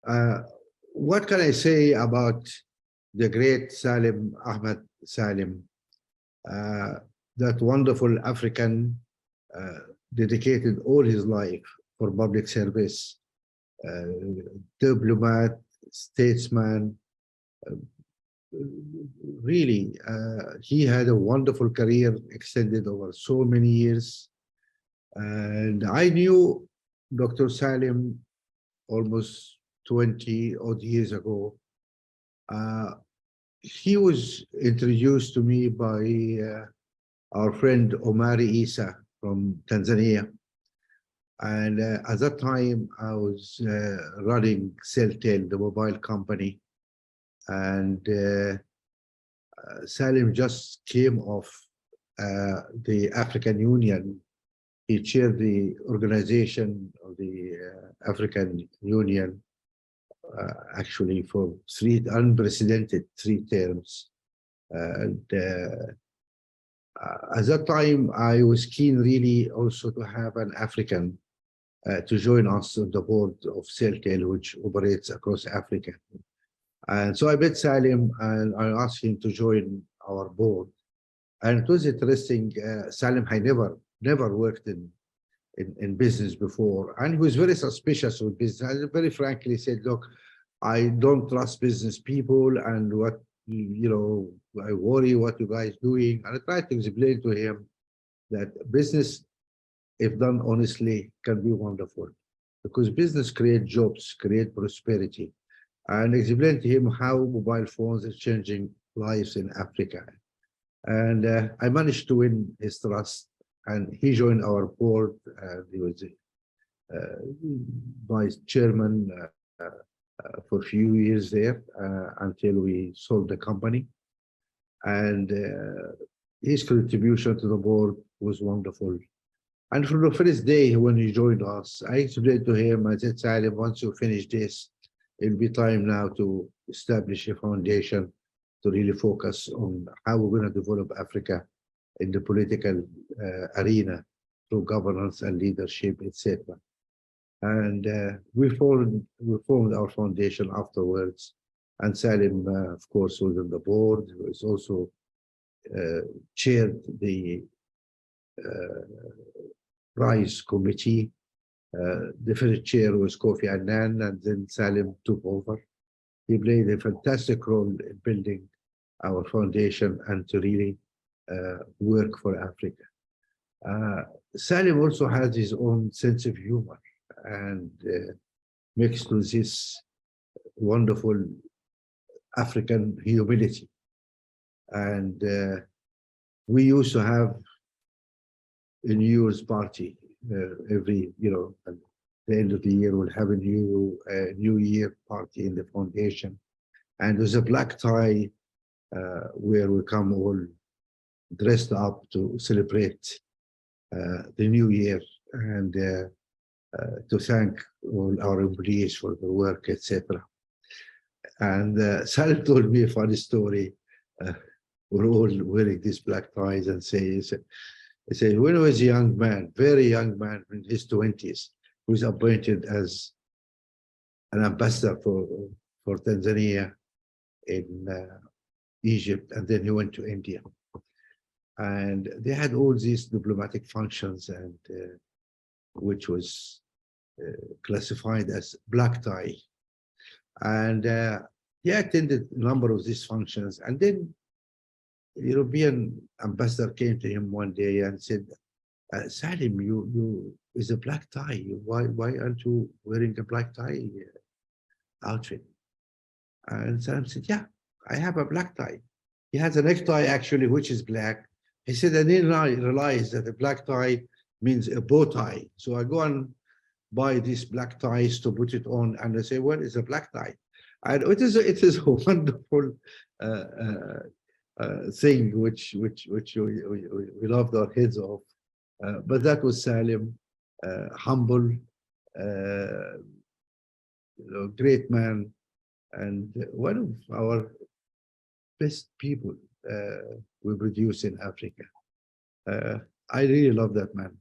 Uh, what can I say about the great Salim, Ahmed Salim, uh, that wonderful African, uh, dedicated all his life for public service, uh, diplomat, statesman. uh, Really, he had a wonderful career extended over so many years. And I knew Dr. Salim almost 20 odd years ago. Uh, he was introduced to me by our friend Omari Isa from Tanzania. And at that time, I was running Celltel, the mobile company. And Salim just came off the African Union. He chaired the organization of the African Union, actually for unprecedented 3 terms. And at that time, I was keen really also to have an African to join us on the board of Celltel, which operates across Africa. And so I met Salim and I asked him to join our board. And it was interesting. Salim had never worked in business before. And he was very suspicious of business. I very frankly said, look, I don't trust business people, and what, I worry what you guys doing. And I tried to explain to him that business, if done honestly, can be wonderful, because business creates jobs, create prosperity. And explain to him how mobile phones are changing lives in Africa. And I managed to win his trust, and he joined our board. He was vice chairman for a few years there until we sold the company. And his contribution to the board was wonderful. And from the first day when he joined us, I explained to him, I said, Salim, once you finish this, it'll be time now to establish a foundation to really focus on how we're going to develop Africa in the political arena through governance and leadership, etc. And we formed our foundation afterwards. And Salim, of course, was on the board. He was also chaired the prize committee. The first chair was Kofi Annan, and then Salim took over. He played a fantastic role in building our foundation and to really work for Africa. Salim also has his own sense of humor, and mixed with this wonderful African humility. And we used to have a New Year's party every, at the end of the year, we'll have a New Year party in the foundation. And there's a black tie where we come all dressed up to celebrate the New Year and to thank all our employees for their work, etc. And Salim told me a funny story. We're all wearing these black ties and he said, when I was a young man, very young man in his 20s, who was appointed as an ambassador for Tanzania in Egypt, and then he went to India. And they had all these diplomatic functions, and which was classified as black tie. And he attended a number of these functions. And then the European ambassador came to him one day and said, Salim, you is a black tie. Why aren't you wearing a black tie outfit? And Salim said, yeah, I have a black tie. He has a necktie actually, which is black. He said, I didn't realize that a black tie means a bow tie. So I go and buy these black ties to put it on, and I say, well, it's a black tie. And it is a wonderful thing which we loved our heads off. But that was Salim, humble, great man, and one of our best people we produce in Africa. I really love that man.